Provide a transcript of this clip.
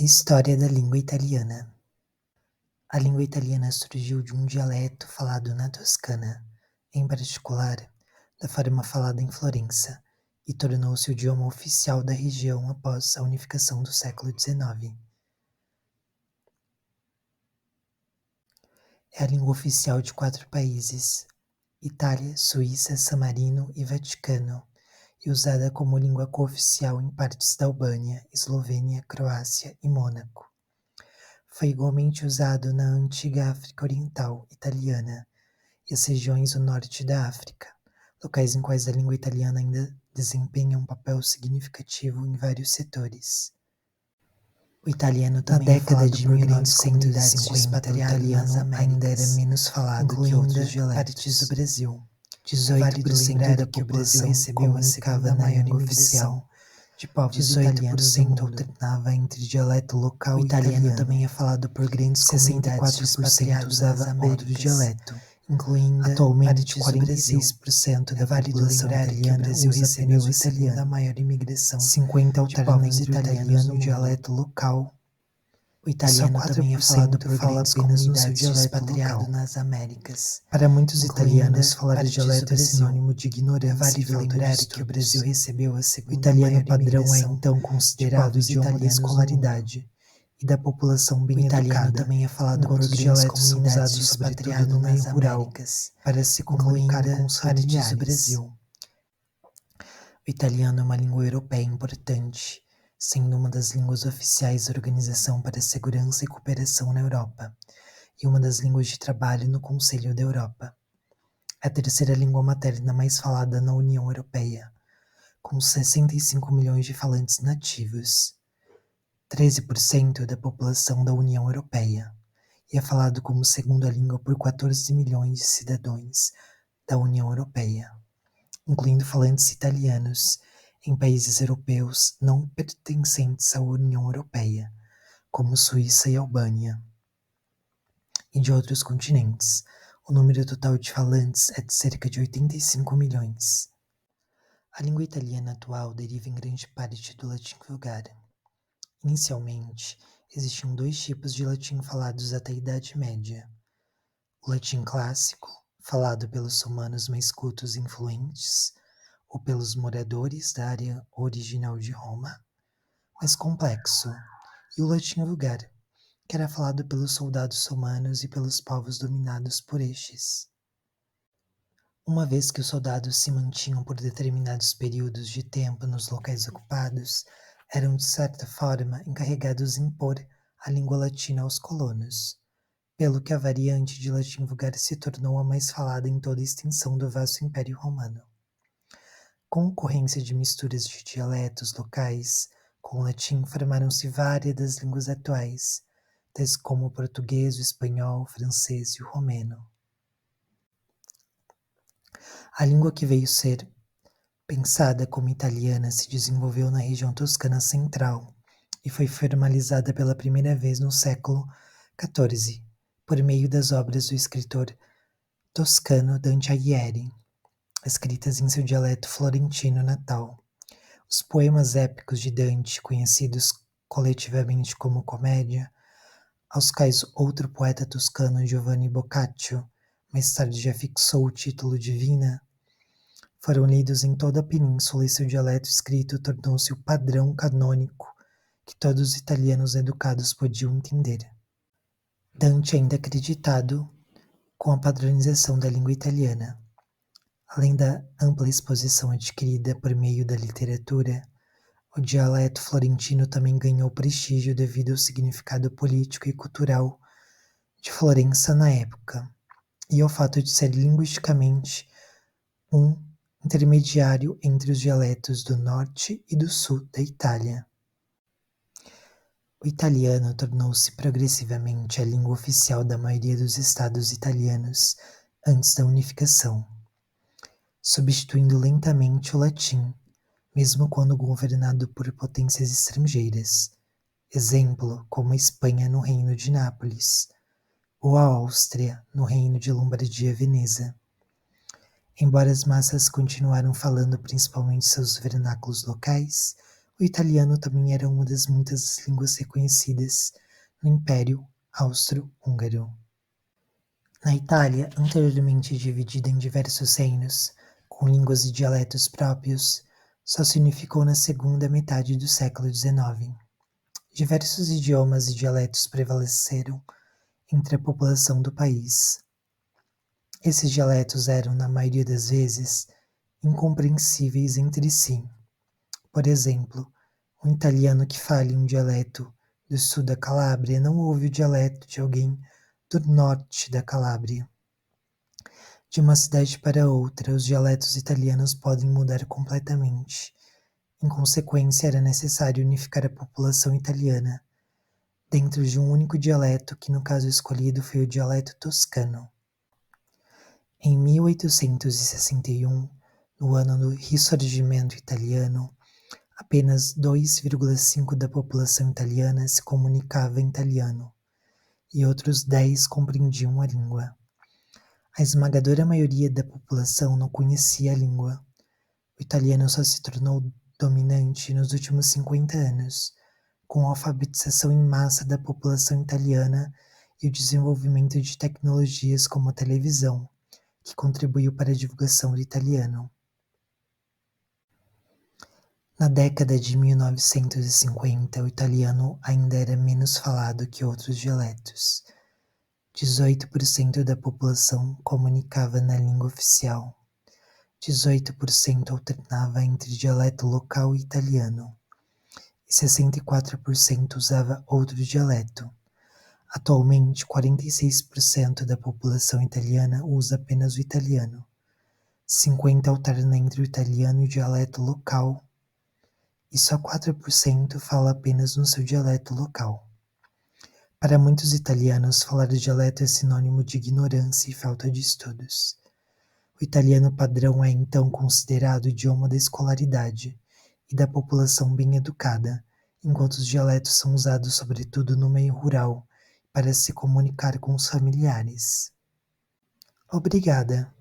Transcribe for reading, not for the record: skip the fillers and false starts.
História da língua italiana. A língua italiana surgiu de um dialeto falado na Toscana, em particular, da forma falada em Florença, e tornou-se o idioma oficial da região após a unificação do século XIX. É a língua oficial de 4 países: Itália, Suíça, San Marino e Vaticano, e usada como língua cooficial em partes da Albânia, Eslovênia, Croácia e Mônaco. Foi igualmente usado na antiga África Oriental italiana e as regiões do norte da África, locais em quais a língua italiana ainda desempenha um papel significativo em vários setores. O italiano também na década de 1950, o italiano ainda era menos falado que outros dialetos. Partes do Brasil. 18% da população recebeu comunicava na língua oficial. De povos italianos alternava entre dialeto local e italiano. Também é falado por grandes comunidades expatriadas usava outro dialeto, incluindo atualmente 46% da população italiana usa apenas o italiano. Da maior imigração, 50% alterna entre o italiano e o dialeto local. O italiano também é falado por grandes comunidades expatriadas nas Américas. Para muitos italianos, falar dialeto é sinônimo de ignorância. Vale lembrar que o Brasil recebeu a segunda. O italiano padrão é então considerado o idioma da escolaridade e da população bem educada. O italiano também é falado por grandes comunidades expatriadas no meio rural, para se comunicar com os familiares do Brasil. O italiano é uma língua europeia importante, sendo uma das línguas oficiais da Organização para a Segurança e Cooperação na Europa, e uma das línguas de trabalho no Conselho da Europa. É a terceira língua materna mais falada na União Europeia, com 65 milhões de falantes nativos, 13% da população da União Europeia, e é falado como segunda língua por 14 milhões de cidadãos da União Europeia, incluindo falantes italianos em países europeus não pertencentes à União Europeia, como Suíça e Albânia, e de outros continentes. O número total de falantes é de cerca de 85 milhões. A língua italiana atual deriva em grande parte do latim vulgar. Inicialmente, existiam 2 tipos de latim falados até a Idade Média: o latim clássico, falado pelos romanos mais cultos e influentes, ou pelos moradores da área original de Roma, mais complexo, e o latim vulgar, que era falado pelos soldados romanos e pelos povos dominados por estes. Uma vez que os soldados se mantinham por determinados períodos de tempo nos locais ocupados, eram de certa forma encarregados de impor a língua latina aos colonos, pelo que a variante de latim vulgar se tornou a mais falada em toda a extensão do vasto Império Romano. Com a ocorrência de misturas de dialetos locais com o latim, formaram-se várias das línguas atuais, tais como o português, o espanhol, o francês e o romeno. A língua que veio ser pensada como italiana se desenvolveu na região toscana central e foi formalizada pela primeira vez no século XIV, por meio das obras do escritor toscano Dante Alighieri, escritas em seu dialeto florentino natal. Os poemas épicos de Dante, conhecidos coletivamente como Comédia, aos quais outro poeta toscano, Giovanni Boccaccio, mais tarde já fixou o título Divina, foram lidos em toda a península e seu dialeto escrito tornou-se o padrão canônico que todos os italianos educados podiam entender. Dante ainda é acreditado com a padronização da língua italiana. Além da ampla exposição adquirida por meio da literatura, o dialeto florentino também ganhou prestígio devido ao significado político e cultural de Florença na época, e ao fato de ser linguisticamente um intermediário entre os dialetos do norte e do sul da Itália. O italiano tornou-se progressivamente a língua oficial da maioria dos estados italianos antes da unificação, substituindo lentamente o latim, mesmo quando governado por potências estrangeiras, exemplo como a Espanha no Reino de Nápoles, ou a Áustria no Reino de Lombardia e Veneza. Embora as massas continuaram falando principalmente seus vernáculos locais, O italiano também era uma das muitas línguas reconhecidas no Império Austro-Húngaro. Na Itália, anteriormente dividida em diversos reinos, com línguas e dialetos próprios, só se unificou na segunda metade do século XIX. Diversos idiomas e dialetos prevaleceram entre a população do país. Esses dialetos eram, na maioria das vezes, incompreensíveis entre si. Por exemplo, um italiano que fale um dialeto do sul da Calábria não ouve o dialeto de alguém do norte da Calábria. De uma cidade para outra, os dialetos italianos podem mudar completamente. Em consequência, era necessário unificar a população italiana dentro de um único dialeto, que no caso escolhido foi o dialeto toscano. Em 1861, no ano do Risorgimento italiano, apenas 2,5% da população italiana se comunicava em italiano, e outros 10% compreendiam a língua. A esmagadora maioria da população não conhecia a língua. O italiano só se tornou dominante nos últimos 50 anos, com a alfabetização em massa da população italiana e o desenvolvimento de tecnologias como a televisão, que contribuiu para a divulgação do italiano. Na década de 1950, o italiano ainda era menos falado que outros dialetos. 18% da população comunicava na língua oficial. 18% alternava entre dialeto local e italiano. E 64% usava outro dialeto. Atualmente, 46% da população italiana usa apenas o italiano. 50% alterna entre o italiano e o dialeto local. E só 4% fala apenas no seu dialeto local. Para muitos italianos, falar o dialeto é sinônimo de ignorância e falta de estudos. O italiano padrão é então considerado o idioma da escolaridade e da população bem educada, enquanto os dialetos são usados sobretudo no meio rural para se comunicar com os familiares. Obrigada.